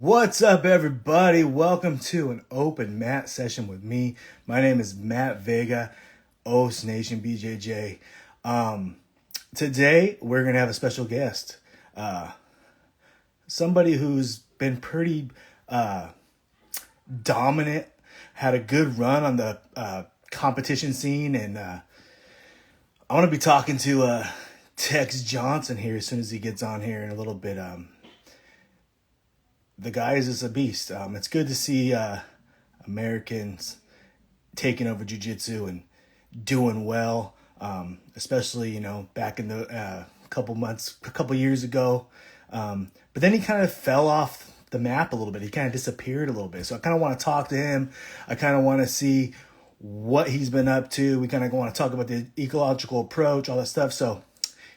What's up, everybody? Welcome to an open mat session with me. My name is Matt Vega, Os Nation BJJ. Today, we're going to have a special guest. Somebody who's been pretty dominant, had a good run on the competition scene, and I want to be talking to Tex Johnson here as soon as he gets on here in a little bit. The guy is just a beast. It's good to see Americans taking over jiu-jitsu and doing well, especially, back in the couple years ago. But then he kind of fell off the map a little bit. He kind of disappeared a little bit. So I kind of want to talk to him. I kind of want to see what he's been up to. We kind of want to talk about the ecological approach, all that stuff. So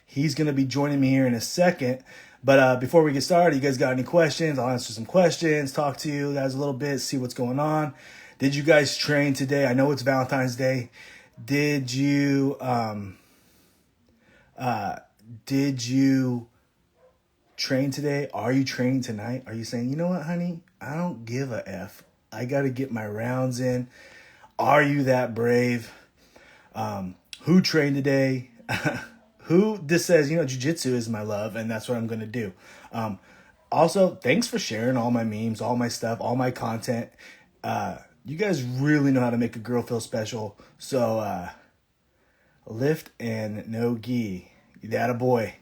he's going to be joining me here in a second. But before we get started, you guys got any questions? I'll answer some questions, talk to you guys a little bit, see what's going on. Did you guys train today? I know it's Valentine's Day. Did you train today? Are you training tonight? Are you saying, you know what, honey? I don't give a F. I got to get my rounds in. Are you that brave? Who trained today? Who just says, jiu-jitsu is my love, and that's what I'm going to do. Also, thanks for sharing all my memes, all my stuff, all my content. You guys really know how to make a girl feel special. So, lift and no gi. That a boy.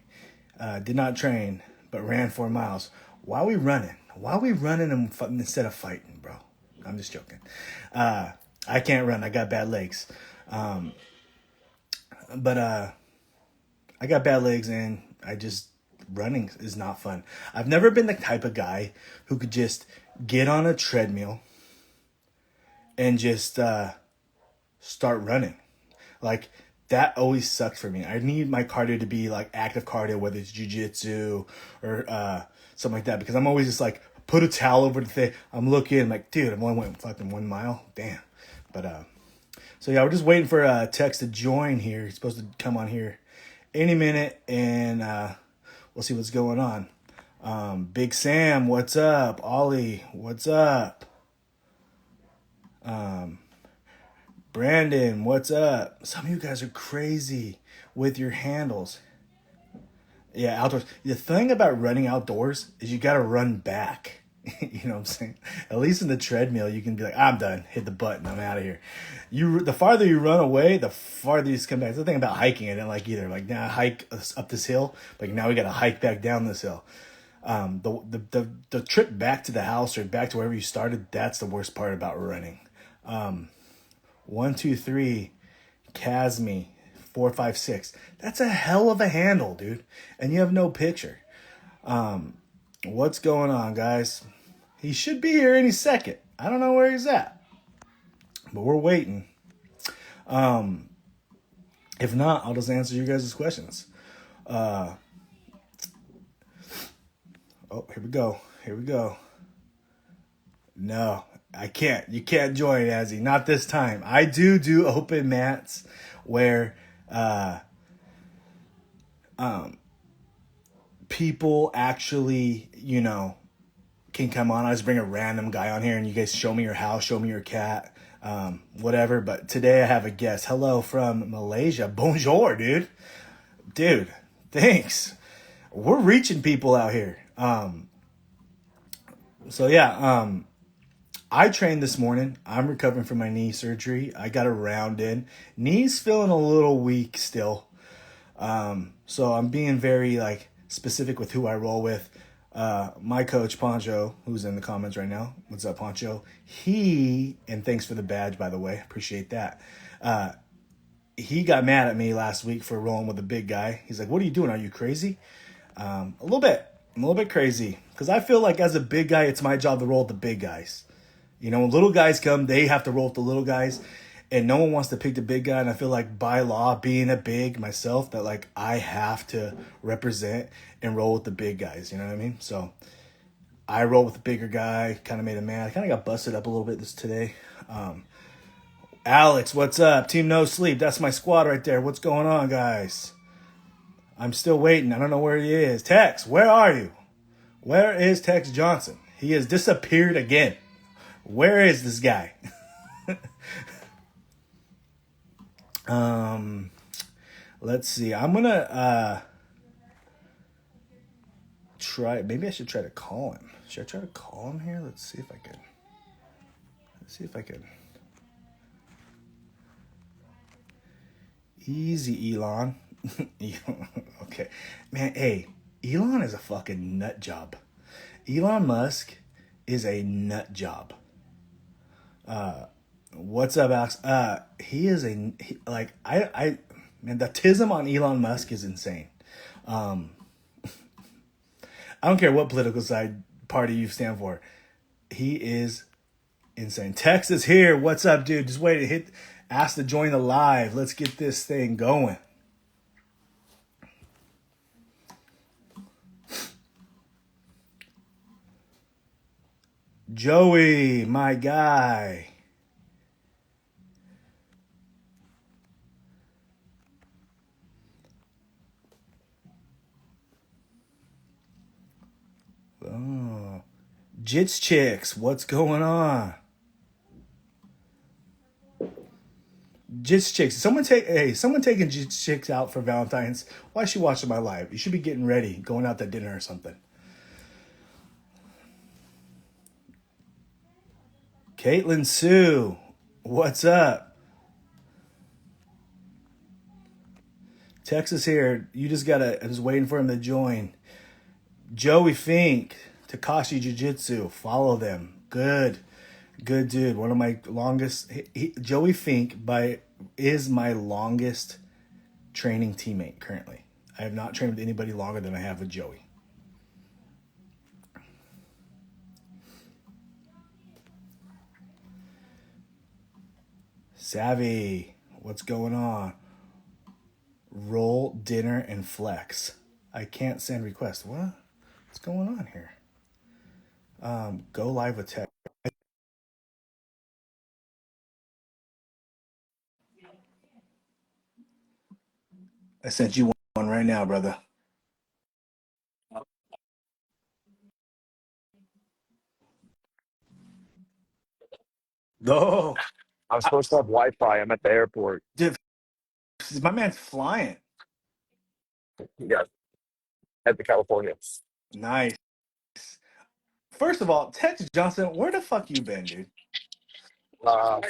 Did not train, but ran 4 miles. Why are we running? Why are we running instead of fighting, bro? I'm just joking. I can't run. I got bad legs. I got bad legs, and running is not fun. I've never been the type of guy who could just get on a treadmill and just start running. Like, that always sucked for me. I need my cardio to be like active cardio, whether it's jiu-jitsu or something like that, because I'm always just like, put a towel over the thing. I'm looking, I'm like, dude, I've only went fucking 1 mile. Damn. But, so yeah, we're just waiting for Tex to join here. He's supposed to come on here any minute, and we'll see what's going on. Big Sam, what's up? Ollie, what's up? Brandon, what's up? Some of you guys are crazy with your handles. Yeah, outdoors. The thing about running outdoors is you got to run back. You know what I'm saying? At least in the treadmill, you can be like, I'm done. Hit the button. I'm out of here. The farther you run away, the farther you come back. That's the thing about hiking I didn't like either. Like, now I hike up this hill. Like, now we got to hike back down this hill. The trip back to the house or back to wherever you started, that's the worst part about running. 1, 2, 3, Casmi, 4, 5, 6. That's a hell of a handle, dude. And you have no picture. What's going on, guys? He should be here any second. I don't know where he's at, but we're waiting. If not, I'll just answer you guys' questions. Oh, here we go. No, I can't. You can't join, Azzy. Not this time. I do open mats where people actually, can come on. I just bring a random guy on here and you guys show me your house, show me your cat, whatever. But today I have a guest. Hello from Malaysia. Bonjour, dude. Dude, thanks. We're reaching people out here. I trained this morning. I'm recovering from my knee surgery. I got a round in. Knee's feeling a little weak still. So I'm being very specific with who I roll with. My coach, Poncho, who's in the comments right now. What's up, Poncho? And thanks for the badge, by the way. Appreciate that. He got mad at me last week for rolling with a big guy. He's like, what are you doing? Are you crazy? A little bit. I'm a little bit crazy. Because I feel like as a big guy, it's my job to roll with the big guys. When little guys come, they have to roll with the little guys. And no one wants to pick the big guy. And I feel like by law, being a big myself, that I have to represent and roll with the big guys. You know what I mean? So I roll with the bigger guy. Kind of made him mad. I kind of got busted up a little bit today. Alex, what's up? Team No Sleep. That's my squad right there. What's going on, guys? I'm still waiting. I don't know where he is. Tex, where are you? Where is Tex Johnson? He has disappeared again. Where is this guy? um, let's see. I'm gonna try. Maybe I should try to call him. Should I try to call him here? Let's see if I can. Let's see if I can. Easy, Elon. Okay, man. Hey, Elon is a fucking nut job. Elon Musk is a nut job. What's up, Alex? He is like I man, the tism on Elon Musk is insane. I don't care what political side party you stand for. He is insane. Tex is here. What's up, dude? Just wait to hit. Ask to join the live. Let's get this thing going. Joey, my guy. Oh, Jits Chicks, what's going on? Jits Chicks, someone taking Jits Chicks out for Valentine's. Why is she watching my live? You should be getting ready, going out to dinner or something. Caitlin Sue, what's up? Texas here. You just gotta. I'm just waiting for him to join. Joey Fink, Takashi Jiu-Jitsu. Follow them. Good dude. One of my longest. Joey Fink is my longest training teammate currently. I have not trained with anybody longer than I have with Joey. Savvy, what's going on? Roll, dinner, and flex. I can't send requests. What's going on here? Go live with Tex. I sent you one right now, brother. Oh, I'm supposed to have Wi-Fi. I'm at the airport. dude, my man's flying. Yeah, at the California. Nice. First of all, Tex Johnson, where the fuck you been, dude? Uh,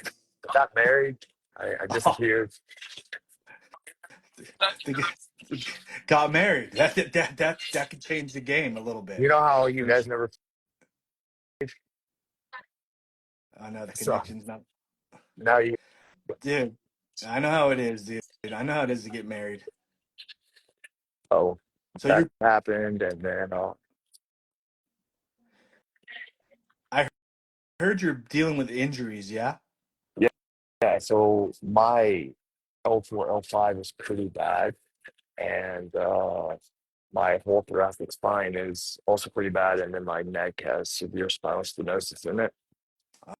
got married. I Oh, disappeared. the, got married. That could change the game a little bit. You know how you For guys sure. never. I know the So connection's not, now you. dude. I know how it is, dude. I know how it is to get married. Oh, So that you're. happened, and then I heard you're dealing with injuries. Yeah. yeah, yeah. So my L4, L5 is pretty bad, and my whole thoracic spine is also pretty bad, and then my neck has severe spinal stenosis in it.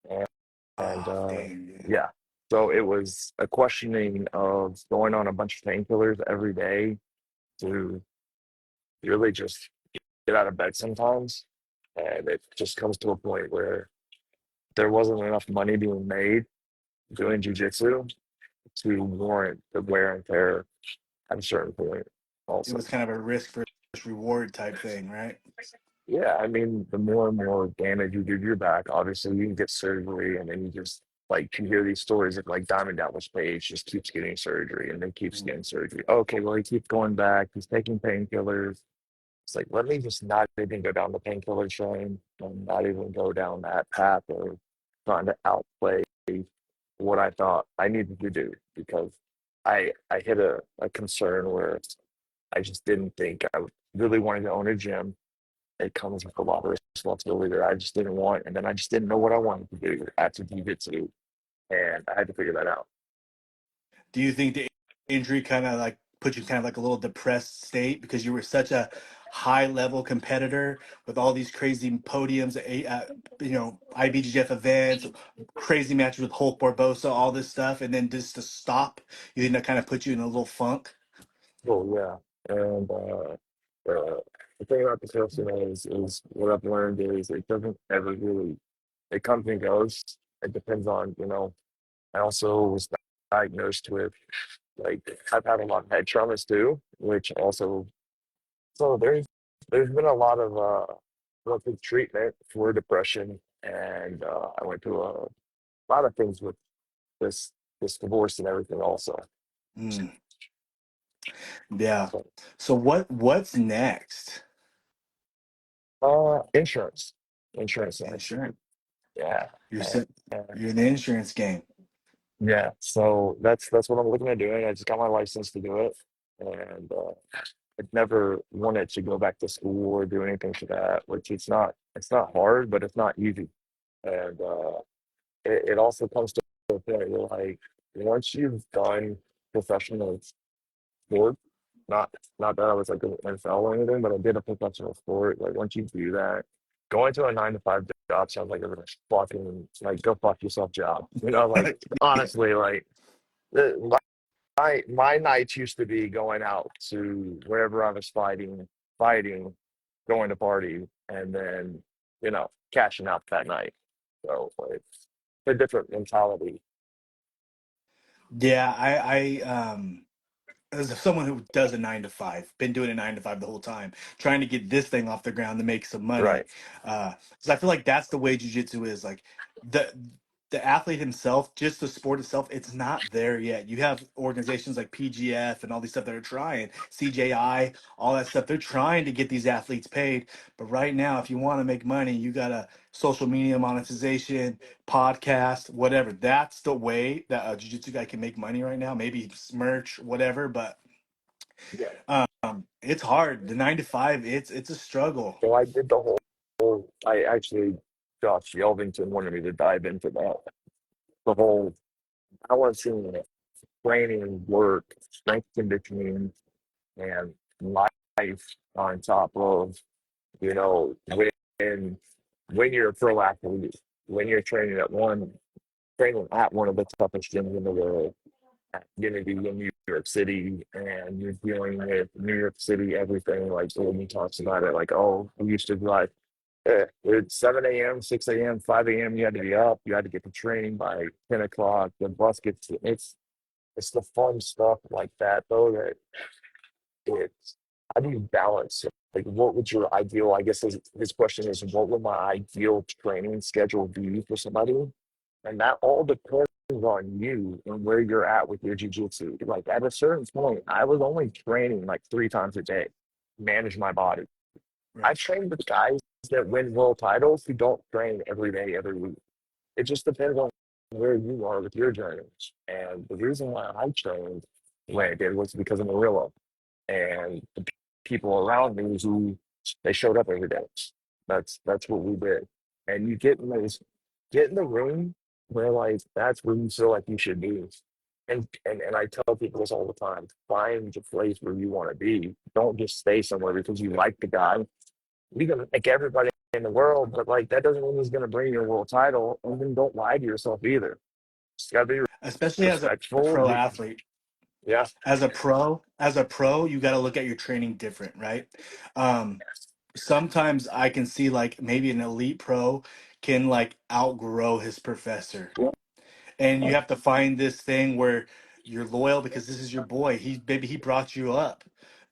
And Oh, dang, dude. yeah, so it was a questioning of going on a bunch of painkillers every day to really just get out of bed sometimes. And it just comes to a point where there wasn't enough money being made doing jujitsu to warrant the wear and tear at a certain point, It also. was kind of a risk versus reward type thing, right? Yeah, I mean, the more and more damage you do to your back, obviously you can get surgery, and then you just like you hear these stories of like Diamond Dallas Page just keeps getting surgery and then keeps Mm. getting surgery. Okay, well he keeps going back, he's taking painkillers. It's like let me just not even go down the painkiller train and not even go down that path of trying to outplay what I thought I needed to do because I hit a concern where I just didn't think I really wanted to own a gym. It comes with a lot of responsibility that I just didn't want, and then I just didn't know what I wanted to do after jiu-jitsu, and I had to figure that out. Do you think the injury kind of like put you kind of like a little depressed state because you were such a high level competitor with all these crazy podiums at IBJJF events, crazy matches with Hulk Barbosa, all this stuff, and then just to stop, you think that kind of put you in a little funk? Oh yeah, and the thing about the person is what I've learned is it doesn't ever really, it comes and goes. It depends on, I also was diagnosed with, like, I've had a lot of head traumas too, which also, so there's been a lot of lots of treatment for depression, and I went through a lot of things with this this divorce and everything also. Mm, yeah. So, So what's next? insurance side. Insurance. Yeah. You're And, set. and You're in the insurance game. yeah, so that's what I'm looking at doing. I just got my license to do it, and I've never wanted to go back to school or do anything for that, which it's not hard, but it's not easy. And it also comes to a point where, like, once you've done professional sport, not not that I was like an NFL or anything, but I did a professional sport. Like, once you do that, going to a 9 to 5 job sounds like a fucking, like, go fuck yourself job. Like, Yeah. honestly, like, my nights used to be going out to wherever I was fighting, going to party, and then cashing out that night. So it's a different mentality. Yeah, as someone who does a 9 to 5, been doing a 9 to 5 the whole time, trying to get this thing off the ground to make some money. Right. Because I feel like that's the way jujitsu is. Like the the athlete himself, just the sport itself, it's not there yet. You have organizations like PGF and all these stuff that are trying, CJI, all that stuff. They're trying to get these athletes paid. But right now, if you want to make money, you gotta social media monetization, podcast, whatever. That's the way that a jiu-jitsu guy can make money right now. Maybe merch, whatever, but Yeah. it's hard. The 9 to 5, it's a struggle. So I did I actually, Josh Yelvington wanted me to dive into that. The whole balancing training, work, strength conditioning, and life on top of, you know, when when you're a pro athlete, when you're training at one of the toughest gyms in the world, going to be in New York City, and you're dealing with New York City everything. Like Gordon talks about it, like, oh, we used to be like, it's 7 a.m., 6 a.m., 5 a.m. You had to be up. You had to get to training by 10 o'clock. The bus gets. It's the fun stuff like that though that it's. How do you balance it? Like, what would your ideal? I guess his question is, what would my ideal training schedule be for somebody? And that all depends on you and where you're at with your jujitsu. Like, at a certain point, I was only training like 3 times a day, manage my body. I Right. trained with guys that win world titles who don't train every day, every week. It just depends on where you are with your journeys. And the reason why I trained the way I did was because of Murillo and the people around me who they showed up every day. That's what we did. And you get in the room where, like, that's where you feel like you should be. And I tell people this all the time. Find the place where you want to be. Don't just stay somewhere because you like the guy. You can like everybody in the world, but, like, that doesn't mean he's gonna bring you a world title. And then don't lie to yourself either. Just gotta be Especially as a respectful. pro athlete. Yeah. As a pro, you got to look at your training different, right? Um, Sometimes I can see like maybe an elite pro can like outgrow his professor, and you have to find this thing where you're loyal because this is your boy. He brought you up,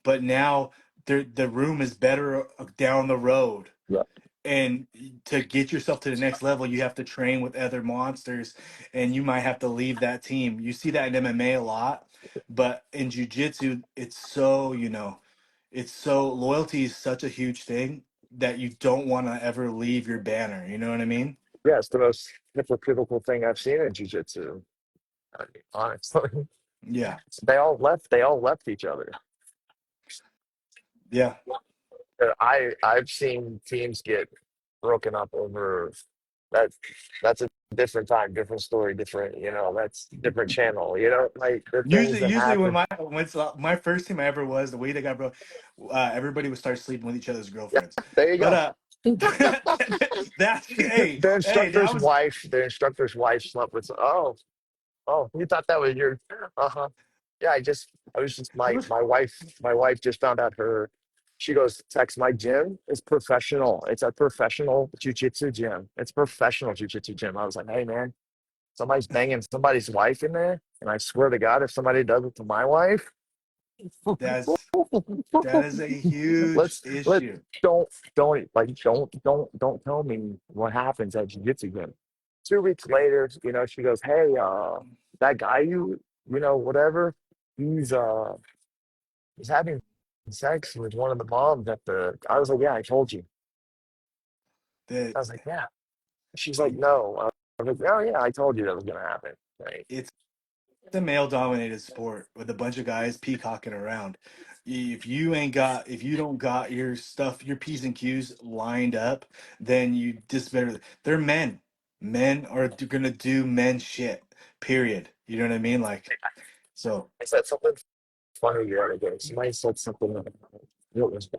but now the room is better down the road, Yeah. and to get yourself to the next level, you have to train with other monsters, and you might have to leave that team. You see that in MMA a lot, but in jiu-jitsu, it's so loyalty is such a huge thing that you don't want to ever leave your banner. You know what I mean? Yeah, it's the most hypocritical thing I've seen in jiu-jitsu. I mean, honestly. Yeah, They all left each other. yeah. I've seen teams get broken up over that. That's a different time, different story, different. That's different channel. Like the things Usually, that usually happen. when it's, my first team I ever was, the way they got broke, everybody would start sleeping with each other's Yeah, girlfriends. there you But go. that's hey, The hey, that instructor's was wife, the instructor's wife slept with. Oh, you thought that was your. Uh huh. Yeah, I was just it my was my wife. My wife just found out her She goes, Tex, my gym is professional. It's a professional jujitsu gym. It's professional jujitsu gym. I was like, hey man, somebody's banging somebody's wife in there, and I swear to God, if somebody does it to my wife, That's that is a huge let's issue. don't tell me what happens at jiu-jitsu gym. 2 weeks later, she goes, hey, that guy whatever, he's he's having sex with one of the moms at the I was like, yeah, I told you. That I was like, yeah. She's like, no. I was like, oh yeah, I told you that was gonna happen. Right. it's a male dominated sport with a bunch of guys peacocking around. If you don't got your stuff, your P's and Q's lined up, then you just better. They're men. Men are gonna do men shit. Period. You know what I mean? Like so. I said something funny the other day. Somebody said something about it was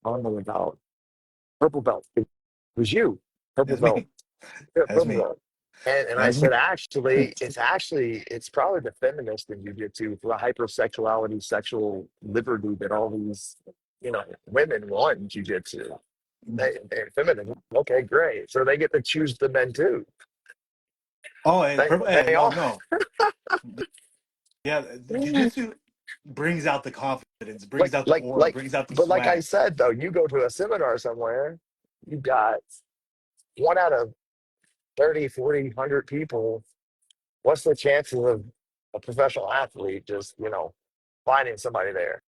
on the about purple belt. It was you, purple That's belt. me. Yeah, That's purple me. belt. And I That's me. said, it's probably the feminist in jujitsu for the hypersexuality, sexual liberty that all these, women want in jujitsu. They're feminine. Okay, great. So they get to choose the men too. Oh, hey, purple. Hey, They no, all no. Yeah, jujitsu brings out the confidence, brings out the aura, brings out the but like I swag. said though, you go to a seminar somewhere, you got one out of 30, 40, 100 people. What's the chances of a professional athlete just, finding somebody there?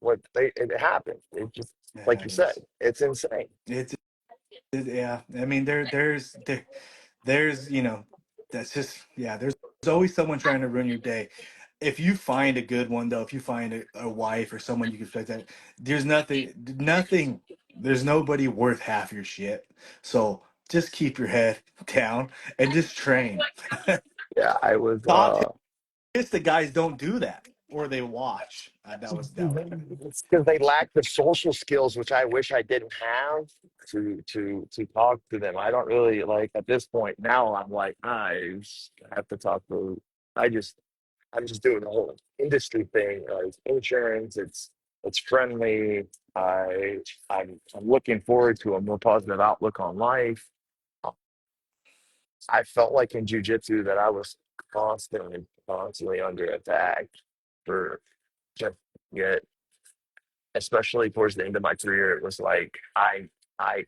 It happens. It just It like you said, happens. it's insane. It's yeah. I mean, there's that's just yeah. There's always someone trying to ruin your day. If you find a good one though, if you find a wife or someone you can expect that, nothing. There's nobody worth half your shit. So just keep your head down and just train. Yeah, I was Top tips the guys don't do that or they watch. That was it's because they lack the social skills, which I wish I didn't have to talk to them. I don't really like at this point now. I'm like, I have to talk to. I just I'm just doing the whole industry thing, like insurance. It's friendly. I'm looking forward to a more positive outlook on life. I felt like in jujitsu that I was constantly under attack for just yet, especially towards the end of my career. It was like I I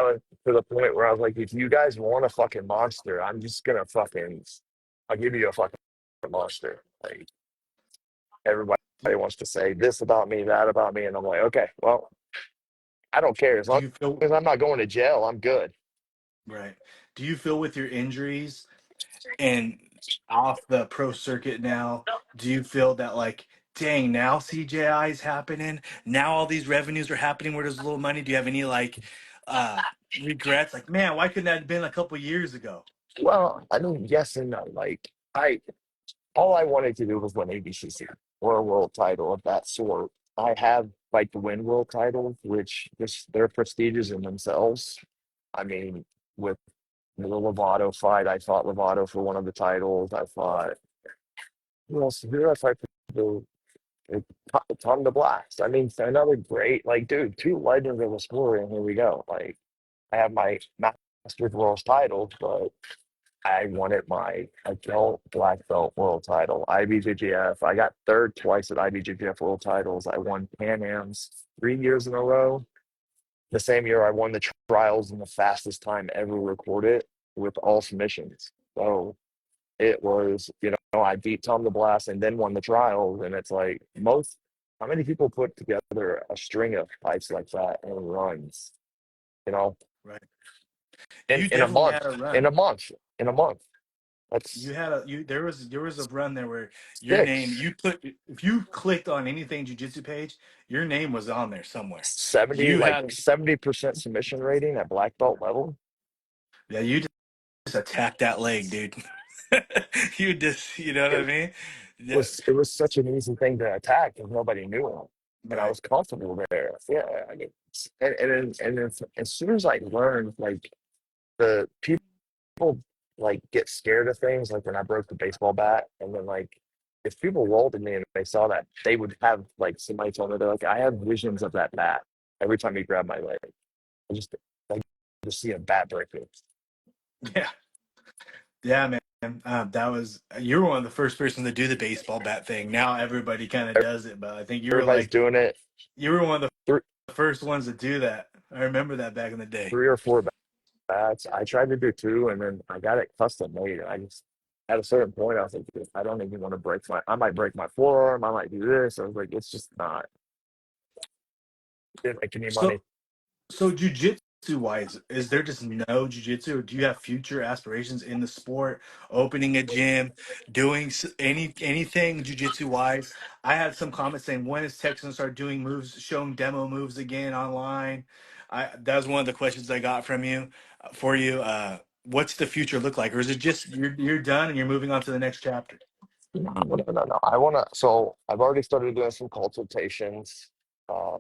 was to the point where I was like, if you guys want a fucking monster, I'm just gonna I'll give you a fucking monster. Like everybody wants to say this about me, that about me, and I'm like, okay, well, I don't care as do long you feel as I'm not going to jail. I'm good. right? Do you feel with your injuries and off the pro circuit now, do you feel that like, dang, now CJI is happening? Now all these revenues are happening where there's a little money. Do you have any like uh regrets? Like, man, why couldn't that have been a couple years ago? Well, I mean, yes and no. Like I all I wanted to do was win ABCC or a world title of that sort. I have like to win world titles, which just they're prestigious in themselves. I mean, with the Lovato fight, I fought Lovato for one of the titles. I fought who else? Who did I fight for? Tom the Blast. I mean, another great like dude, two legends of the sport, and here we go. Like I have my Masters World title, but I wanted my adult black belt world title, IBJJF. I got third twice at IBJJF world titles. I won Pan Am's 3 years in a row. The same year, I won the trials in the fastest time ever recorded with all submissions. So it was, I beat Tom the Blast and then won the trials. And it's like how many people put together a string of fights like that and runs, you know, Right. in, You in a definitely had month, a in run. a month, in a month. That's There was a run there where your name six. you put if you clicked on anything jujitsu page, your name was on there somewhere. 70 You like had 70% submission rating at black belt level. yeah, you just attacked that leg, dude. You just you know what I it mean? Yeah, it was such an easy thing to attack because nobody knew him, and I right. was comfortable there. Yeah, I mean, as soon as I learned, like the people like get scared of things, like when I broke the baseball bat, and then like if people rolled at me and they saw that, they would have like somebody told me they're like, I have visions of that bat every time you grab my leg. I just see a bat breaking. Yeah. Yeah, man. That was you were one of the first person to do the baseball bat thing. Now everybody kind of does it, but I think Everybody's doing it. you were one of Three, the first ones to do that. I remember that back in the day. 3 or 4 bats. I tried to do two, and then I got it custom made. I just at a certain point, I was like, "Dude, I don't even want to break my. I might break my forearm. I might do this. I was like, it's just not. Didn't make any money. So So jujitsu wise, is there just no jujitsu, or do you have future aspirations in the sport, opening a gym, doing anything jujitsu wise? I had some comments saying when is Tex gonna start doing moves, showing demo moves again online? That was one of the questions I got from you for you. What's the future look like, or is it just you're done and you're moving on to the next chapter? No, no, no, no. I want to. So I've already started doing some consultations. Uh,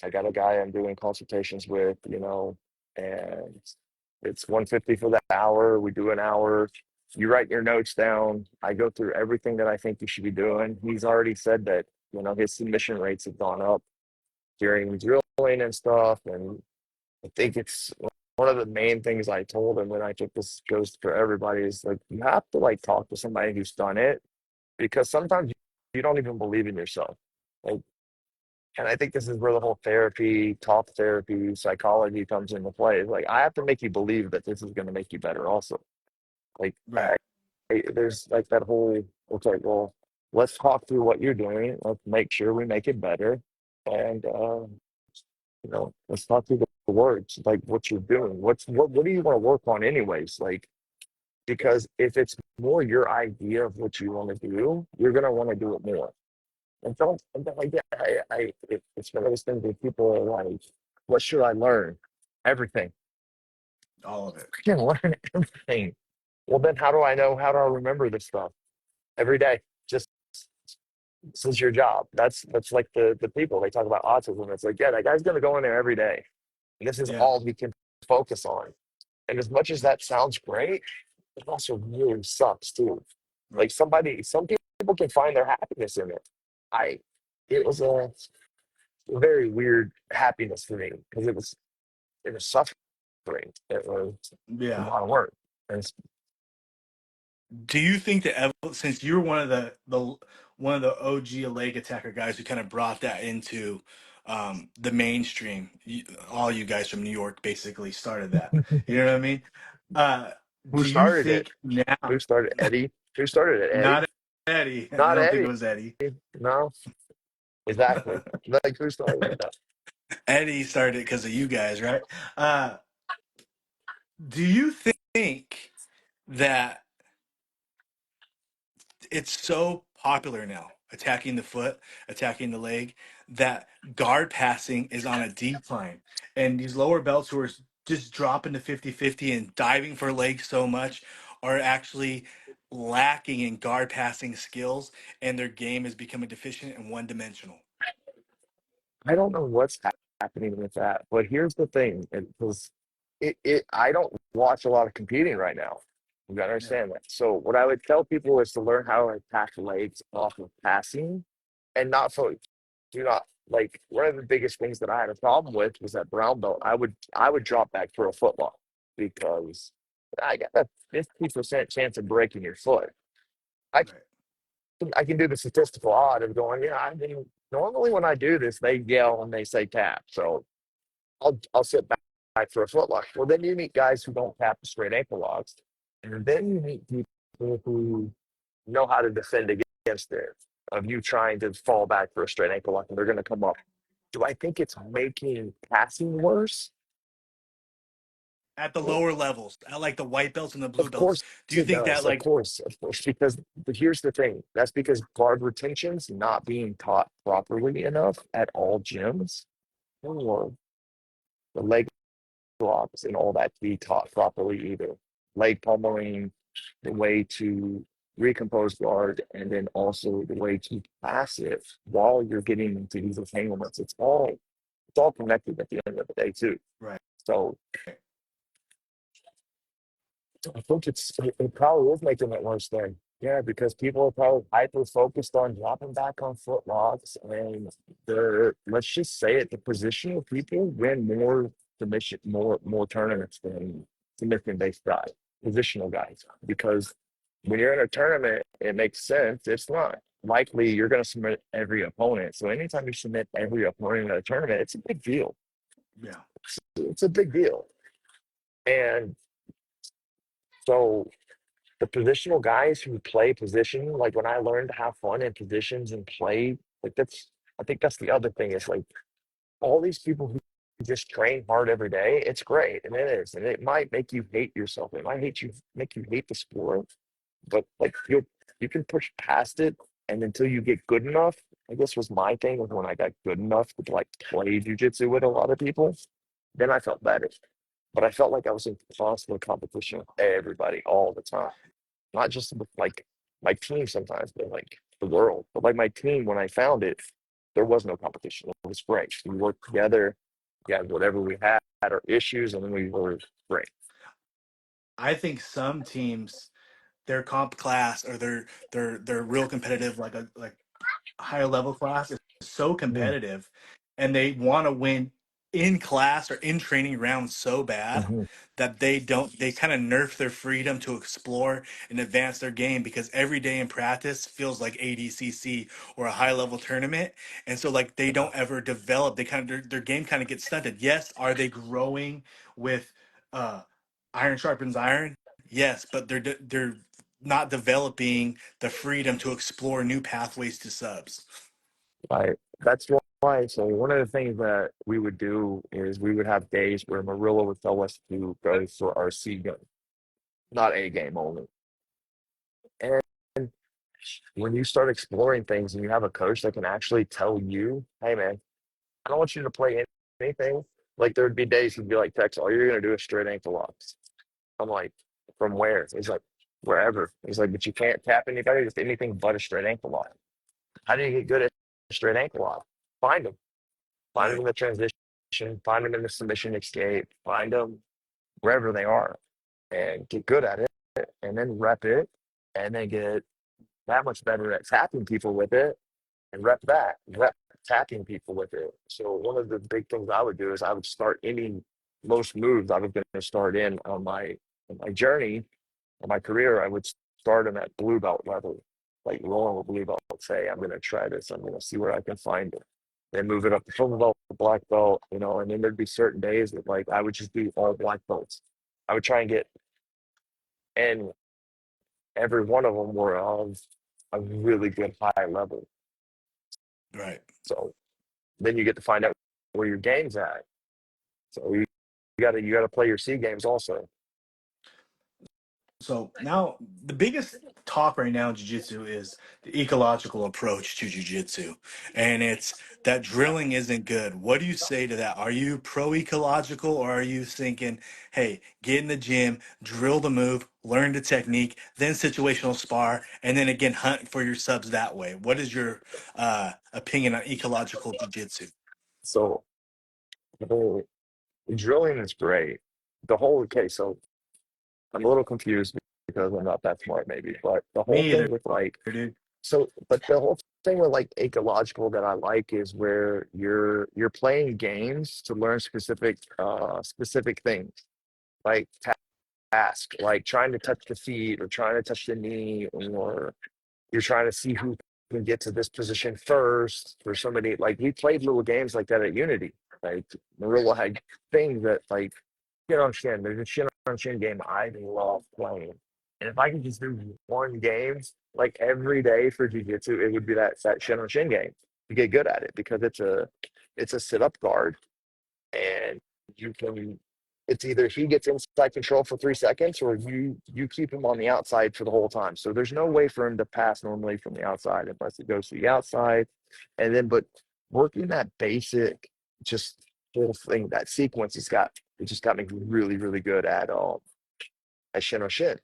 I got a guy I'm doing consultations with, and it's 150 for the hour. We do an hour. You write your notes down. I go through everything that I think you should be doing. He's already said that, his submission rates have gone up during drilling and stuff. And I think it's one of the main things I told him, when I took this goes for everybody, is like, you have to like talk to somebody who's done it, because sometimes you don't even believe in yourself. Like, and I think this is where the whole therapy, talk therapy, psychology comes into play. It's like, I have to make you believe that this is going to make you better also. Like, Right. there's like that whole, okay, well, let's talk through what you're doing. Let's make sure we make it better. And, let's talk through the words, like what you're doing. What do you want to work on anyways? Like, because if it's more your idea of what you want to do, you're going to want to do it more. And like, yeah, it's one of those things where people are like, what should I learn? Everything. All of it. I can learn everything. Well, then how do I know? How do I remember this stuff? Every day. Just this is your job. That's like the people they talk about autism. It's like, yeah, that guy's gonna go in there every day. And this is Yeah. all he can focus on. And as much as that sounds great, it also really sucks too. Right. Like some people can find their happiness in it. I it was a very weird happiness for me, because it was suffering. It was a Yeah. lot of work. And Do you think that since you were one of the one of the OG leg attacker guys who kind of brought that into the mainstream, all you guys from New York basically started that. You know what I mean? Uh, who do you started it? think now, Who started Eddie? Who started it? Eddie? not Eddie? I Not don't think it Eddie. was Eddie. No, exactly. Like, who started it? Eddie started it because of you guys, right? Uh, do you think that it's so popular now, attacking the foot, attacking the leg, that guard passing is on a decline? And these lower belts who are just dropping to 50-50 and diving for legs so much are actually lacking in guard passing skills, and their game is becoming deficient and one dimensional. I don't know what's happening with that, but here's the thing: it was I don't watch a lot of competing right now. You gotta Yeah. understand that. So what I would tell people is to learn how to attack legs off of passing, and not so do not like one of the biggest things that I had a problem with was that brown belt. I would drop back for a foot lock, because I got a 50% chance of breaking your foot. I Right. I can do the statistical odd of going, yeah, I mean, normally when I do this, they yell and they say tap. So I'll sit back for a foot lock. Well, then you meet guys who don't tap the straight ankle locks. And then you meet people who know how to defend against it, of you trying to fall back for a straight ankle lock, and they're going to come up. Do I think it's making passing worse? At the Well, lower levels, at like the white belts and the blue of belts, course do you it think that does. Of like course, because but here's the thing. That's because guard retention's not being taught properly enough at all gyms, or the leg locks and all that to be taught properly either. Leg pummeling, the way to recompose guard, and then also the way to pass it while you're getting into these entanglements. It's all connected at the end of the day too. right? So I think it probably is making it worse then. Yeah, because people are probably hyper focused on dropping back on foot locks, and let's just say it, the positional people win more submission, more tournaments than submission based guys, positional guys. Because when you're in a tournament, it makes sense. It's not likely you're going to submit every opponent. So anytime you submit every opponent in a tournament, it's a big deal. Yeah. It's a big deal. And so the positional guys who play position, like when I learned to have fun in positions and play, like I think that's the other thing is like all these people who just train hard every day, it's great. And it is. And it might make you hate yourself. It might make you hate the sport, but like you can push past it. And until you get good enough, I guess was my thing was when I got good enough to like play jujitsu with a lot of people, then I felt better. But I felt like I was in constant competition with everybody all the time, not just with like my team sometimes, but like the world. But like my team, when I found it, there was no competition. It was great. We worked together. We had whatever we had our issues, and then we were great. I think some teams, their comp class or their real competitive, like a higher level class is so Mm-hmm. competitive, and they want to win in class or in training rounds so bad Mm-hmm. that they kind of nerf their freedom to explore and advance their game, because every day in practice feels like ADCC or a high level tournament. And so like they don't ever develop, they kind of their game kind of gets stunted. Yes, are they growing with uh iron sharpens iron? Yes, but they're not developing the freedom to explore new pathways to subs. Right. That's why. So one of the things that we would do is we would have days where Marilla would tell us to go for our C game, not A game only. And when you start exploring things and you have a coach that can actually tell you, hey man, I don't want you to play anything. Like there'd be days he'd be like, Tex, all you're gonna do is straight ankle locks. I'm like, from where? He's like, wherever. He's like, but you can't tap anybody with anything but a straight ankle lock. How do you get good at straight ankle lock? Find them. Find them Right. in the transition. Find them in the submission escape. Find them wherever they are, and get good at it, and then rep it, and then get that much better at tapping people with it and rep that, rep tapping people with it. So one of the big things I would do is I would start any most moves I was going to start in on my journey in my career. I would start them at blue belt level, like rolling with blue belt. Say I'm going to try this. I'm going to see where I can find it. Then move it up to purple belt, black belt, and then there'd be certain days that like I would just do all black belts. I would try and get, and every one of them were of a really good high level. Right. So then you get to find out where your game's at. So you gotta play your C games also. So now the biggest talk right now in jiu-jitsu is the ecological approach to jiu-jitsu. And it's that drilling isn't good. What do you say to that? Are you pro ecological, or are you thinking, hey, get in the gym, drill the move, learn the technique, then situational spar, and then again hunt for your subs that way? What is your opinion on ecological jiu-jitsu? So the whole drilling is great. The whole okay, so I'm a little confused because I'm not that smart maybe, but the whole Me thing either, with like dude. but the whole thing with like ecological that I like is where you're playing games to learn specific things. Like task, like trying to touch the feet or trying to touch the knee, or you're trying to see who can get to this position first for somebody. Like we played little games like that at Unity. Like Marilla had things that like shin on shin. There's a shin on shin game I love playing. And if I could just do one game like every day for jiu-jitsu, it would be that shin on shin game to get good at it because it's a sit up guard and you can it's either he gets inside control for 3 seconds or you keep him on the outside for the whole time. So there's no way for him to pass normally from the outside unless it goes to the outside. And then but working that basic just whole thing, that sequence it just got me really, really good at Shin or Shin.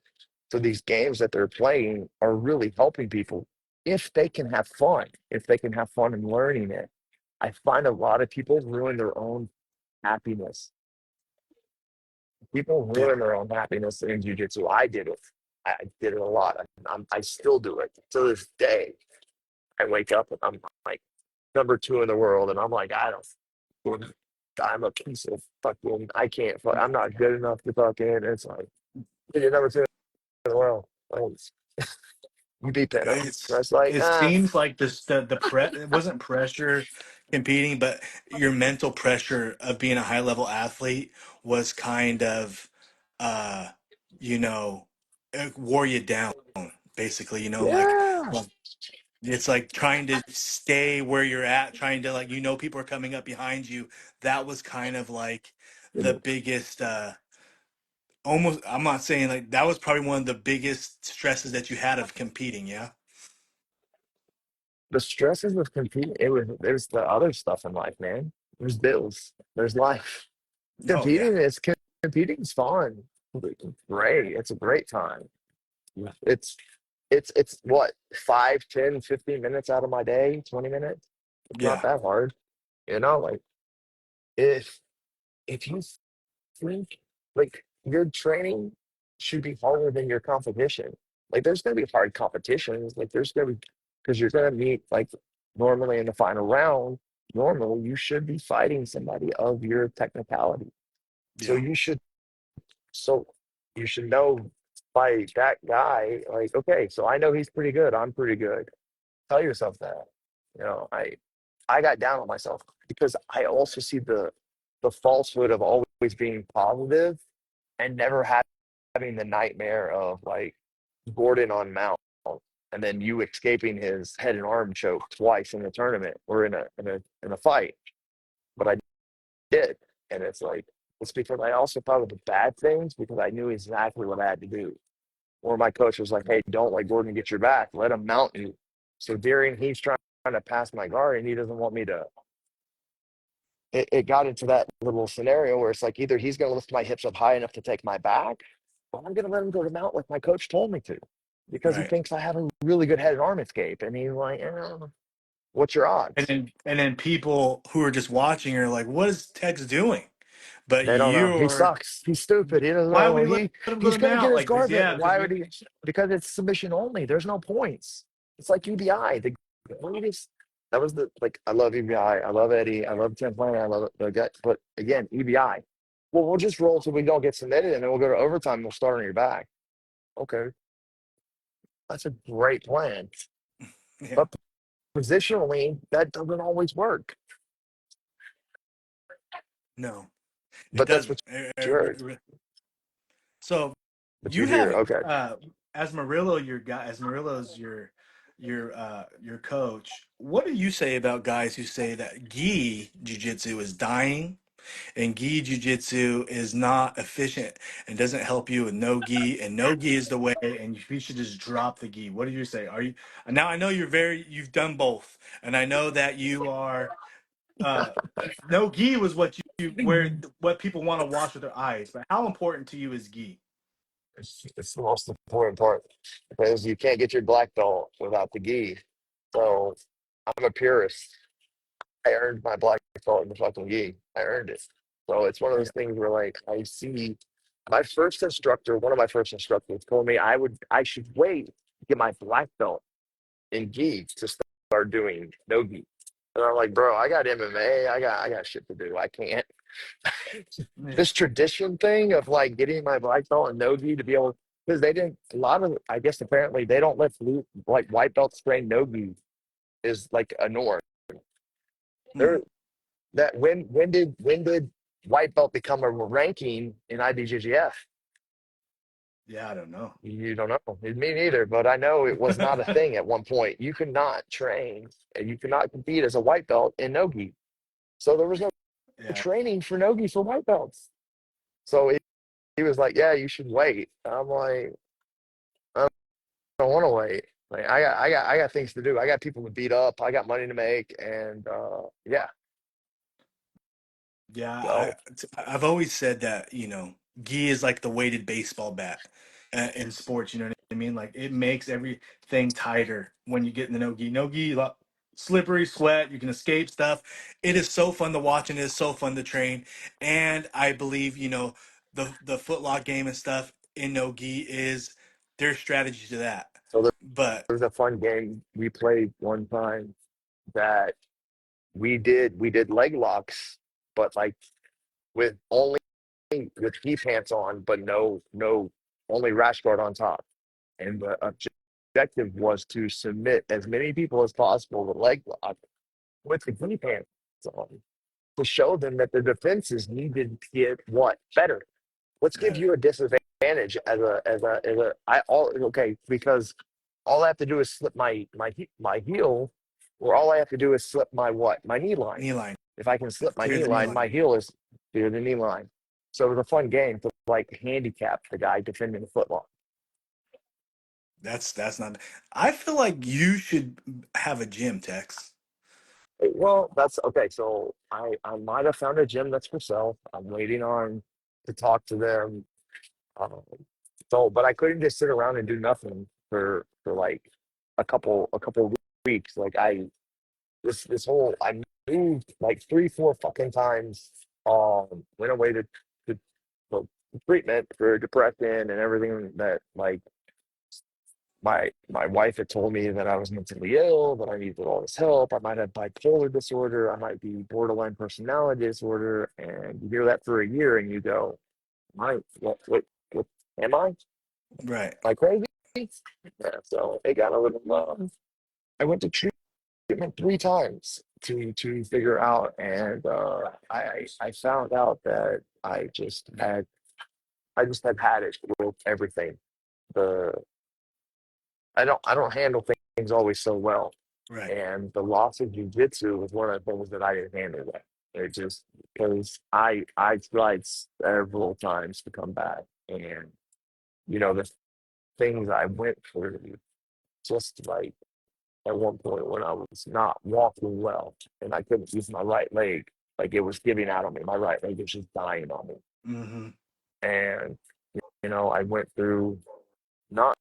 So these games that they're playing are really helping people if they can have fun, if they can have fun in learning it. I find a lot of people ruin their own happiness. People Yeah. ruin their own happiness in jujitsu. I did it. I did it a lot. I still do it to this day. I wake up and I'm like number two in the world, and I'm like, I don't. I'm a piece of fucking. I can't. I'm not good enough to fucking. It's like you're number two in the world. Like, you beat that up. And it's like, It seems like it wasn't pressure competing, but your mental pressure of being a high level athlete was kind of uh you know it wore you down basically, yeah. like it's like trying to stay where you're at, trying to, like, people are coming up behind you. That was kind of like the biggest almost, I'm not saying, like, that was probably one of the biggest stresses that you had of competing, yeah. The stresses of competing, there's the other stuff in life, man. There's bills. There's life. Oh yeah. Competing's fun. Great. It's a great time. It's it's what, 5, 10, 15 minutes out of my day, 20 minutes. It's not Yeah. that hard. Like if you think like your training should be harder than your competition. Like there's gonna be hard competitions. Like there's gonna be because you're gonna meet like normally in the final round, normally you should be fighting somebody of your technicality. So Yeah. you should so you should know by that guy, like, okay, so I know he's pretty good, I'm pretty good. Tell yourself that. You know, I got down on myself because I also see the falsehood of always being positive and never having the nightmare of like Gordon on Mount and then you escaping his head and arm choke twice in the tournament or in a fight. But I did. And it's because I also thought of the bad things because I knew exactly what I had to do. Or my coach was like, hey, don't let Gordon get your back. Let him mount you. So during he's trying to pass my guard and he doesn't want me to. It got into that little scenario where it's like either he's going to lift my hips up high enough to take my back, or I'm going to let him go to mount like my coach told me to, because he Right. thinks I have a really good head and arm escape. And he's like, what's your And odds? then people who are just watching are like, "What is Tex doing?" But They don't know. He you're, sucks. He's stupid. He doesn't why would know. we let him go He's to gonna get mount his like this? guard. Yeah, because Why would we. he? Because it's submission only. There's no points. It's like UBI. The greatest. That was the like. I love UBI. I love Eddie. I love Tim Plant. I love the guy. But again, UBI. Well, we'll just roll till we don't get submitted, and then we'll go to overtime. And we'll start on your back. Okay, that's a great plan. Yeah. But positionally, that doesn't always work. No, it But that's doesn't. what you heard. So But you you hear. have, Okay. as Murillo, as Murillo's your coach. What do you say about guys who say that gi jiu-jitsu is dying and gi jiu-jitsu is not efficient and doesn't help you with no gi, and no gi is the way and you should just drop the gi? What do you say? Are you, now I know you've done both, and I know that you are uh no gi was what people want to watch with their eyes, but how important to you is gi? It's the most important part because you can't get your black belt without the gi. So I'm a purist. I earned my black belt in the fucking gi. I earned it. So it's one of those Yeah. things where like I see my first instructor, one of my first instructors told me I should wait to get my black belt in gi to start doing no gi. And I'm like, bro, I got MMA. I got shit to do. I can't. Yeah. This tradition thing of like getting my black belt and nogi to be able, because they didn't, a lot of, I guess apparently they don't let blue like white belts train nogi is like a norm. Hmm. There that when did white belt become a ranking in IBJJF? Yeah, I don't know. You don't know. Me neither, but I know it was not a thing at one point. You could not train and you could not compete as a white belt in nogi. So there was no Yeah. training for nogi for white belts. So he was like, "Yeah, you should wait." I'm like, I don't want to wait. Like I got things to do. I got people to beat up. I got money to make, and yeah. Yeah, So I've always said that, gi is like the weighted baseball bat in sports. You know what I mean? Like, it makes everything tighter when you get in the no gi. No gi, slippery, sweat. You can escape stuff. It is so fun to watch and it is so fun to train. And I believe, the footlock game and stuff in no gi is there's strategy to that. So But there was a fun game we played one time that we did leg locks, but like with only with knee pants on, but no only rash guard on top. And the objective was to submit as many people as possible with leg lock with the knee pants on to show them that the defenses needed to get what better. Let's give yeah, you a disadvantage as a I all okay because all I have to do is slip my heel, or all I have to do is slip my what my knee line. knee line, If I can slip my clear knee the knee line, line. my heel is near the knee line. So it was a fun game to like handicap the guy defending the football. That's not. I feel like you should have a gym, Tex. Well, that's okay. So I might have found a gym that's for sale. I'm waiting on to talk to them. Um, so, but I couldn't just sit around and do nothing for like a couple weeks. Like this whole I moved like 3 4 fucking times. Went away to for treatment for depression and everything that like my wife had told me that I was mentally ill, that I needed all this help. I might have bipolar disorder. I might be borderline personality disorder. And you hear that for a year, and you go, "My, what am I? Am Right, I crazy?" Yeah. So it got a little. I went to treatment 3 times to figure out, and I found out that I just had it with everything. The I don't handle things always so well. right. And the loss of jujitsu was one of the things that I didn't handle well. It just because I tried several times to come back, and the things I went through, just like at one point when I was not walking well and I couldn't use my right leg, like it was giving out on me. My right leg was just dying on me, Mm-hmm. and I went through not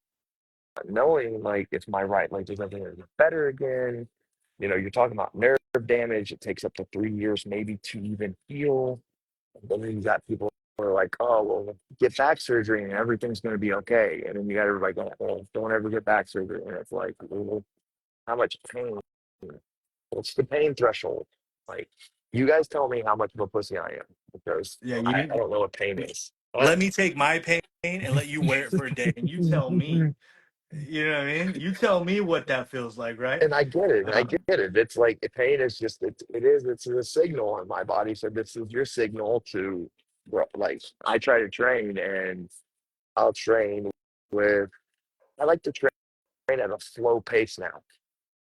knowing like if my right leg is ever going to get better again. You're talking about nerve damage. It takes up to 3 years maybe to even heal. And then you got people who are like, oh, well, get back surgery and everything's going to be okay. And then you got everybody going, oh, don't ever get back surgery. And it's like, well, how much pain? What's the pain threshold? Like, you guys tell me how much of a pussy I am because Yeah, you I need. don't know what pain is. Let me take my pain and let you wear it for a day, and you tell me. You know what I mean? You tell me what that feels like, right? And I get it. I get Um, it. It's like pain is just it's a signal on my body. So this is your signal to like I try to train and I'll train with I like to train at a slow pace now.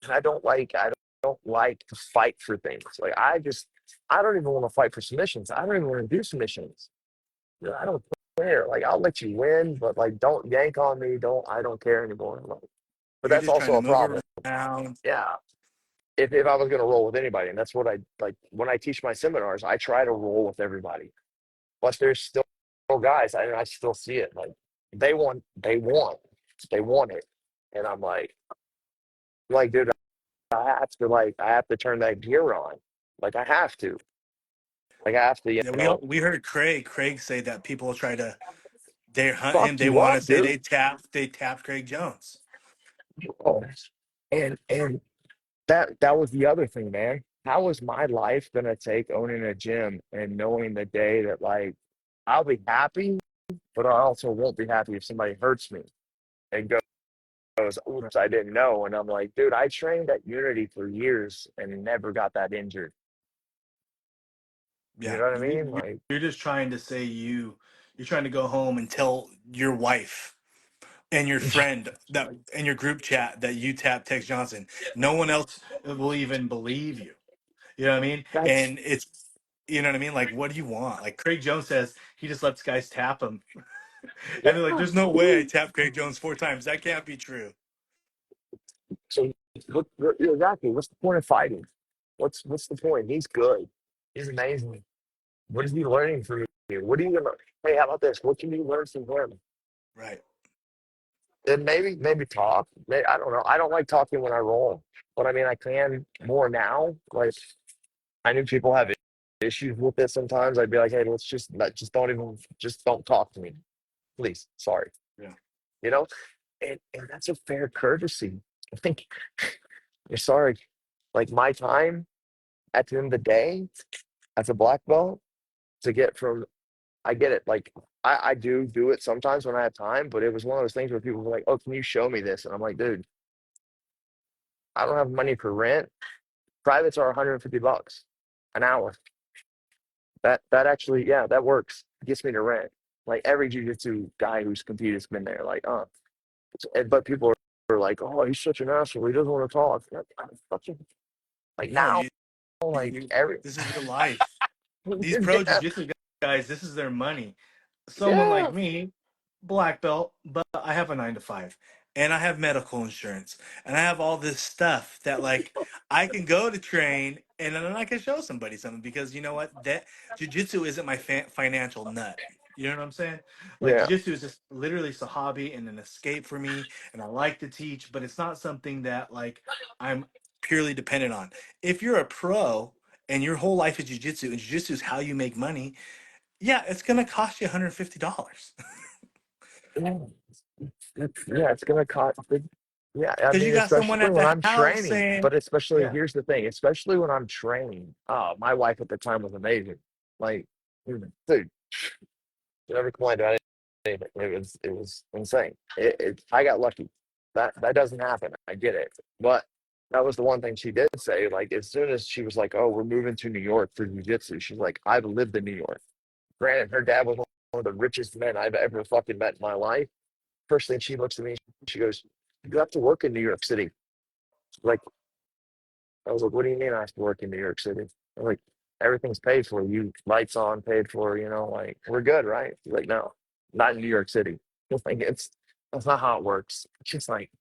And I don't like to fight for things. Like I don't even want to fight for submissions. I don't even want to do submissions. I don't care. Like I'll let you win, but like don't yank on me. I don't care anymore. Like, but you're that's just trying also to a move problem. around. Yeah. If I was going to roll with anybody, and that's what I like when I teach my seminars, I try to roll with everybody. But there's still guys, I still see it like they want it, and I'm like, dude, I have to turn that gear on, like I have to, Yeah, we heard Craig say that people try to they hunt him. fuck They you want to up, say dude. they tapped Craig Jones. Oh, and that was the other thing, man. How is my life gonna take owning a gym and knowing the day that like I'll be happy, but I also won't be happy if somebody hurts me and goes, oops, I didn't know. And I'm like, dude, I trained at Unity for years and never got that injured. You Yeah, know what I mean? Like, you're just trying to say you're trying to go home and tell your wife and your friend that in your group chat that you tapped Tex Johnson. No one else will even believe you. You know what I mean? that's And it's you know what I mean? Like, what do you want? Like Craig Jones says he just lets guys tap him. And they're like, yeah. there's no way I tapped Craig Jones 4 times. That can't be true. So exactly, what's the point of fighting? What's the point? He's good. He's amazing. What is he learning from you? What are you gonna hey, how about this? What can you learn from him? Right. And maybe talk. I don't know. I don't like talking when I roll, but I mean I can more now. Like I knew people have issues with it sometimes. I'd be like, hey, let's just don't talk to me, please. Sorry, Yeah. you know. and that's a fair courtesy. I think you're sorry. Like my time at the end of the day as a black belt to get from I get it. Like I do it sometimes when I have time, but it was one of those things where people were like, "Oh, can you show me this?" And I'm like, "Dude, I don't have money for rent. Privates are 150 bucks an hour. That actually, yeah, that works. Gets me to rent. Like every jujitsu guy who's competed has been there. Like, but people are like, "Oh, he's such an asshole. He doesn't want to talk." I'm fucking like No, now, you, like you. every This is your life. These pro yeah, jiu-jitsu guys, this is their money. Someone yeah, like me, black belt, but I have a 9 to 5 and I have medical insurance and I have all this stuff that like I can go to train and then I can show somebody something because you know what? That jiu-jitsu isn't my financial nut. You know what I'm saying? Like yeah. jiu-jitsu is just literally just a hobby and an escape for me and I like to teach, but it's not something that like I'm purely dependent on. If you're a pro and your whole life is jiu-jitsu and jiu-jitsu is how you make money, yeah, it's gonna cost you $150 Yeah, yeah, it's gonna cost. Yeah, I because you mean, got someone especially at when the I'm house training. saying, But especially, "Yeah, here's the thing: especially when I'm training. Oh, my wife at the time was amazing. Like, dude, she never complained about anything. It was insane. I got lucky. That doesn't happen. I get it, but that was the one thing she did say. Like, as soon as she was like, "Oh, we're moving to New York for jujitsu," she's like, "I've lived in New York." Granted, her dad was one of the richest men I've ever fucking met in my life. First thing she looks at me, she goes, "You have to work in New York City." Like, I was like, "What do you mean I have to work in New York City?" I'm like, "Everything's paid for. You lights on, paid for. Like we're good, right?" She's like, "No, not in New York City." It's like that's not how it works. She's like,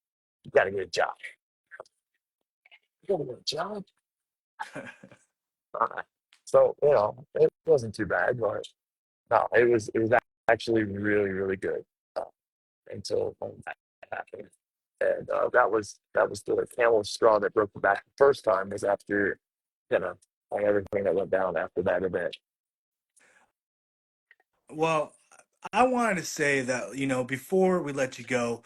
"You gotta get a job. You gotta get a job." Uh, So it wasn't too bad, but no, it was actually really really good uh, until that happened. And that was the camel straw that broke the back the first time was after like everything that went down after that event. well, I wanted to say that before we let you go,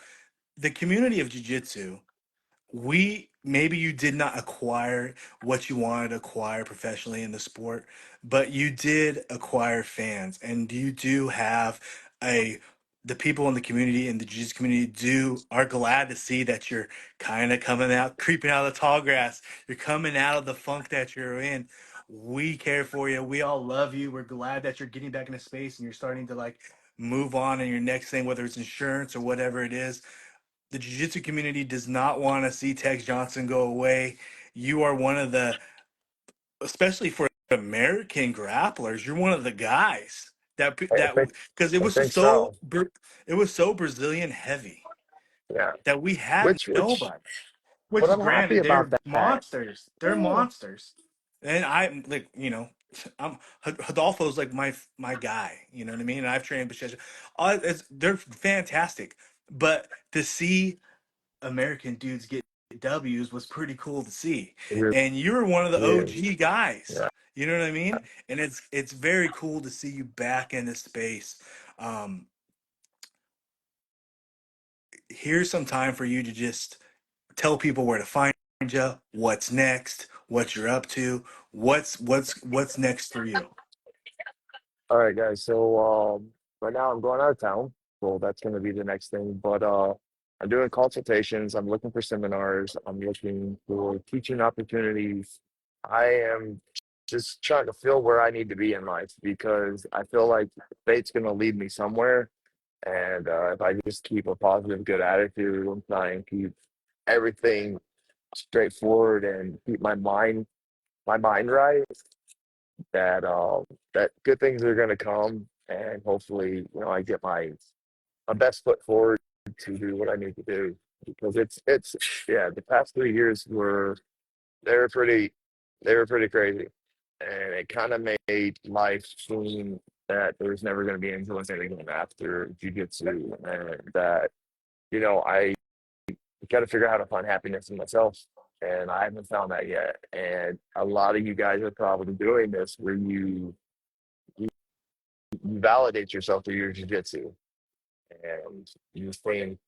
the community of jiu-jitsu we maybe you did not acquire what you wanted to acquire professionally in the sport, but you did acquire fans, and you do have a the people in the community and the jiu-jitsu community do are glad to see that you're kind of coming out, creeping out of the tall grass. You're coming out of the funk that you're in. We care for you. We all love you. We're glad that you're getting back into space and you're starting to like move on in your next thing, whether it's insurance or whatever it is. The jiu-jitsu community does not want to see Tex Johnson go away. You are one of the, especially for American grapplers, you're one of the guys I that think because I think so. it was so Brazilian heavy Yeah. that we had Which nobody. Which but is I'm happy granted, about they're that. monsters. They're Yeah. monsters. And I like, I'm Rodolfo's like my guy. You know what I mean? And I've trained Bashesha. They're fantastic. But to see American dudes get W's was pretty cool to see. It really And you're one of the is. OG guys. Yeah. You know what I mean? And it's very cool to see you back in this space. Um, here's some time for you to just tell people where to find you, what's next, what you're up to, what's next for you. All right, guys. So right now I'm going out of town. So that's gonna be the next thing. But I'm doing consultations, I'm looking for seminars, I'm looking for teaching opportunities. I am just trying to feel where I need to be in life because I feel like fate's gonna lead me somewhere. And if I just keep a positive, good attitude and try and keep everything straightforward and keep my mind right, that good things are gonna come, and hopefully, I get my best foot forward to do what I need to do because it's yeah, the past 3 years they were pretty they were pretty crazy, and it kind of made life seem that there's never going to be anything again after jujitsu, and that I got to figure out how to find happiness in myself. And I haven't found that yet. And a lot of you guys are probably doing this where you validate yourself through your jujitsu, and you think,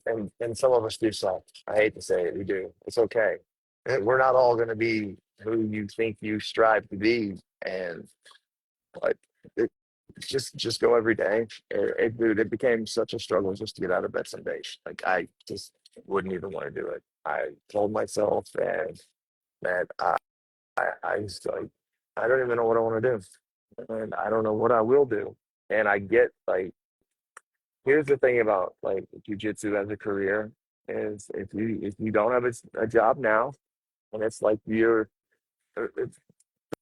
and some of us do suck. I hate to say it, we do. It's okay. And we're not all going to be who you think you strive to be, and but it, just go every day. Dude, it became such a struggle just to get out of bed some days. Like I just wouldn't even want to do it. I told myself, and that I was like, I don't even know what I want to do, and I don't know what I will do. And I get like, here's the thing about like jujitsu as a career is if you don't have a job now, and it's like you're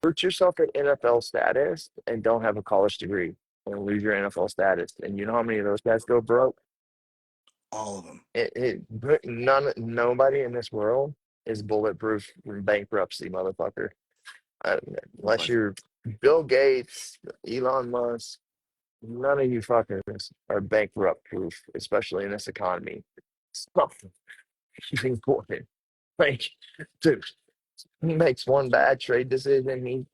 put yourself at NFL status and don't have a college degree and lose your NFL status, and you know how many of those guys go broke? All of them. Nobody in this world is bulletproof from bankruptcy, motherfucker. Uh, Unless Nobody. you're Bill Gates, Elon Musk, none of you fuckers are bankrupt proof, especially in this economy. So it's important. Like, dude, he makes one bad trade decision,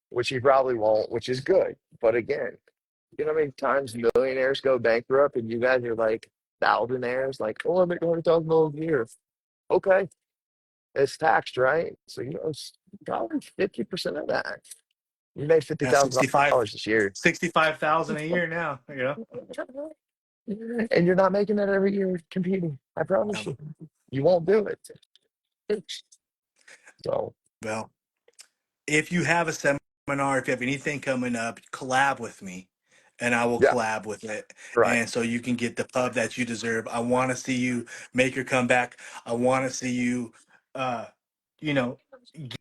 which he probably won't, which is good. But again, you know how many times millionaires go bankrupt and you guys are like thousandaires, like, oh, I make $100,000 a year. Okay, it's taxed, right? So you know, it's probably 50% of that. You made fifty Yeah, thousand 65, dollars this year, 65,000 a year now. and you're not making that every year competing. I promise Um, you, you won't do it. So well, if you have a seminar, if you have anything coming up, collab with me and I will yeah, collab with it. right. And so you can get the pub that you deserve. I want to see you make your comeback. I want to see you, uh, you know,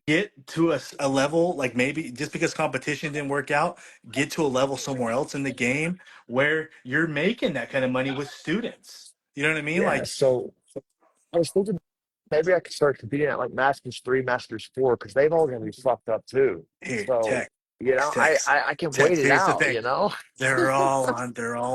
get to a level like maybe just because competition didn't work out, get to a level somewhere else in the game where you're making that kind of money with students. You know what I mean? Yeah. Like So I was thinking maybe I could start competing at like Masters 3, Masters 4, because they've all gonna be fucked up too. here, So, tech, you know, text, I can wait text. it Here's the out, thing. you know? They're all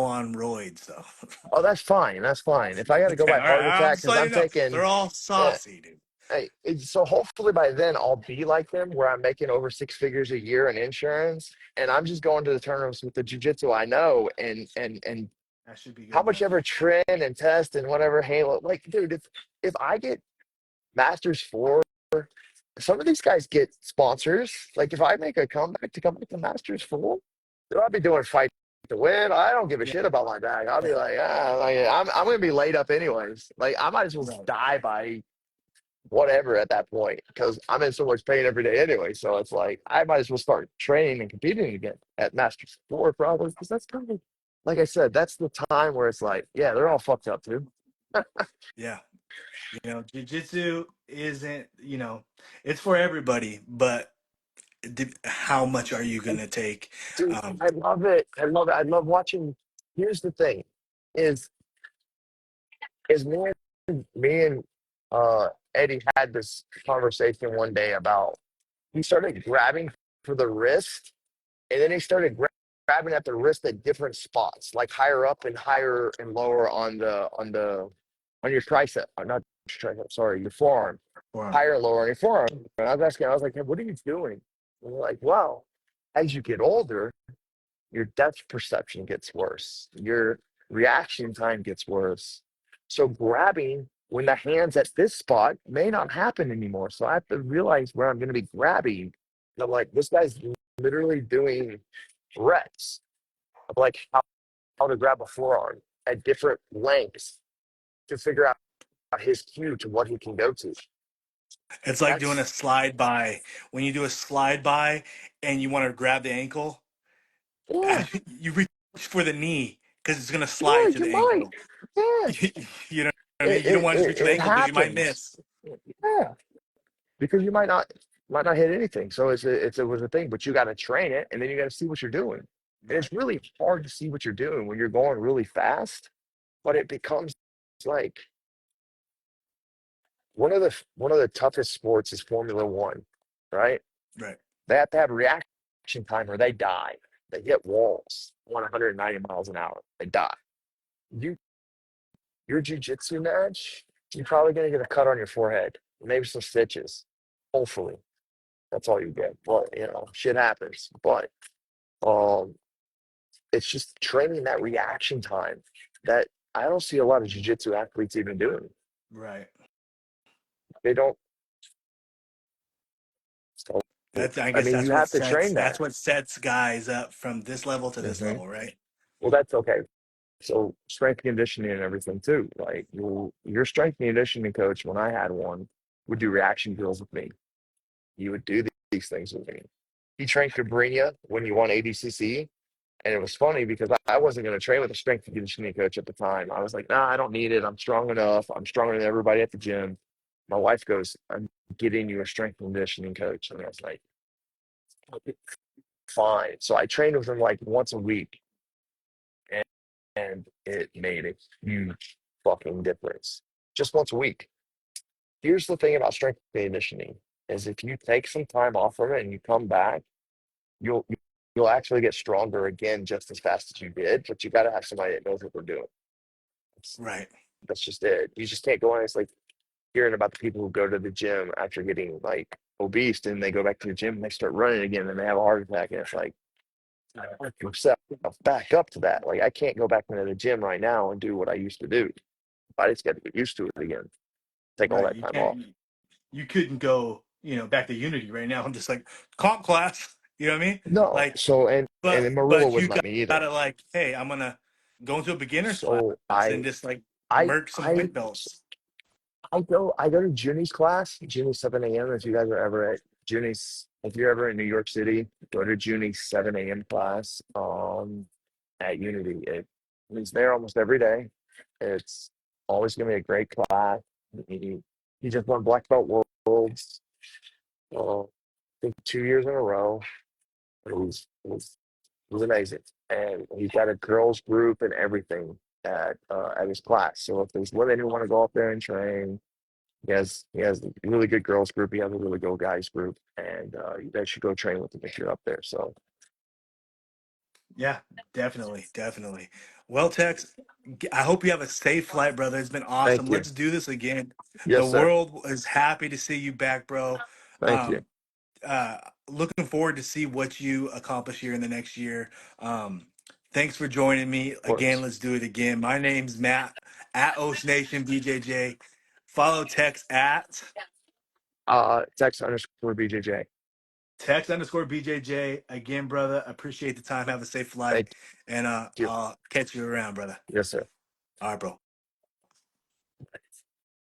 on roids though. Oh, that's fine. That's fine. If I gotta go Okay, by all right. heart I'm attack, just because letting I'm you know. taking They're all yeah, saucy, dude. hey, so hopefully by then I'll be like them where I'm making over 6 figures a year in insurance and I'm just going to the tournaments with the jujitsu I know and That should be how good much enough. ever train and test and whatever halo like dude if I get Masters 4. Some of these guys get sponsors. Like if I make a comeback to come back to Masters 4, then I'll be doing fight to win. I don't give a Yeah, shit about my bag. I'll be yeah, like, I'm gonna be laid up anyways. Like I might as well right. die by whatever at that point because I'm in so much pain every day anyway. So it's like I might as well start training and competing again at Masters 4 probably because that's kind of like I said, that's the time where it's like, yeah, they're all fucked up too. Yeah. Jiu-jitsu isn't, it's for everybody, but how much are you gonna take? Dude, Um, I love it. I love it. I love watching. Here's the thing: is is me and Eddie had this conversation one day about he started grabbing for the wrist, and then he started grabbing at the wrist at different spots, like higher up and higher and lower on your tricep, or not tricep, sorry, your forearm, or higher and lower on your forearm. And I was asking, I was like, hey, what are you doing? And they're like, well, as you get older your depth perception gets worse, your reaction time gets worse. So grabbing when the hand's at this spot may not happen anymore. So I have to realize where I'm going to be grabbing. And I'm like, this guy's literally doing reps of like how to grab a forearm at different lengths to figure out his cue to what he can go to. it's like doing a That's slide by. When you do a slide by and you want to grab the ankle, yeah, you reach for the knee because it's gonna yeah, slide to you the might. ankle. Yeah. You know what I mean? You don't want to just reach for the It ankle because you might happens. miss. Yeah. Because you might not hit anything. So it was a thing, but you got to train it, and then you got to see what you're doing. And Right, it's really hard to see what you're doing when you're going really fast. But it becomes like one of the toughest sports is Formula One, right? right. They have to have reaction time or they die. They hit walls 190 miles an hour. They die. You your jujitsu match, you're probably gonna get a cut on your forehead, maybe some stitches. Hopefully. That's all you get. But shit happens. But um, it's just training that reaction time, that I don't see a lot of jiu-jitsu athletes even doing it. Right. They don't. So, That's I I guess mean, you have to train that's that. what sets guys up from this level to this Hmm. level, right? Well, that's okay. So strength conditioning and everything too. Like your strength and conditioning coach, when I had one, would do reaction drills with me. He would do these things with me. He trained Cabrini when you won ADCC. And it was funny because I wasn't going to train with a strength and conditioning coach at the time. I was like, nah, I don't need it. I'm strong enough. I'm stronger than everybody at the gym. My wife goes, I'm getting you a strength and conditioning coach. And I was like, "Okay, fine." So I trained with him like once a week, and, and it made a huge fucking difference. Just once a week. Here's the thing about strength and conditioning is if you take some time off from it and you come back, you'll you'll actually get stronger again just as fast as you did, but you got to have somebody that knows what they're doing. That's, Right. that's just it. You just can't go on. It's like hearing about the people who go to the gym after getting like obese and they go back to the gym and they start running again and they have a heart attack. And it's like, work yourself back up to that. Like, I can't go back into the gym right now and do what I used to do. I just got to get used to it again. Take all Right. that You time off. can't you couldn't go, back to Unity right now and just like comp class. You know what I mean? No, Like, so and Marilla but you wouldn't let me either. gotta like, hey, I'm gonna go into a beginner's class So and just like I, merc some I weight belts. I go to Junie's class, Junie 7 a.m. If you guys are ever at Junie's, if you're ever in New York City, go to Junie's 7 a.m. class at Unity. He's there almost every day. It's always gonna be a great class. He, he just won black belt worlds, I think 2 years in a row. It was amazing, and he's got a girls group and everything at his class. So if there's women who want to go up there and train, he has a really good girls group. He has a really good guys group, and you guys should go train with him if you're up there. So Yeah, definitely, definitely. Well, Tex, I hope you have a safe flight, brother. It's been awesome. thank you. Let's do this again. The Yes, sir. world is happy to see you back, bro. Thank you. Um, Looking forward to see what you accomplish here in the next year. Um, Thanks for joining me Of again. course. Let's do it again. My name's Matt at Ocean Nation BJJ. Follow Tex at Tex_BJJ. Tex_BJJ. Again, brother. Appreciate the time. Have a safe flight, Thank and you. I'll catch you around, brother. Yes, sir. All right, bro.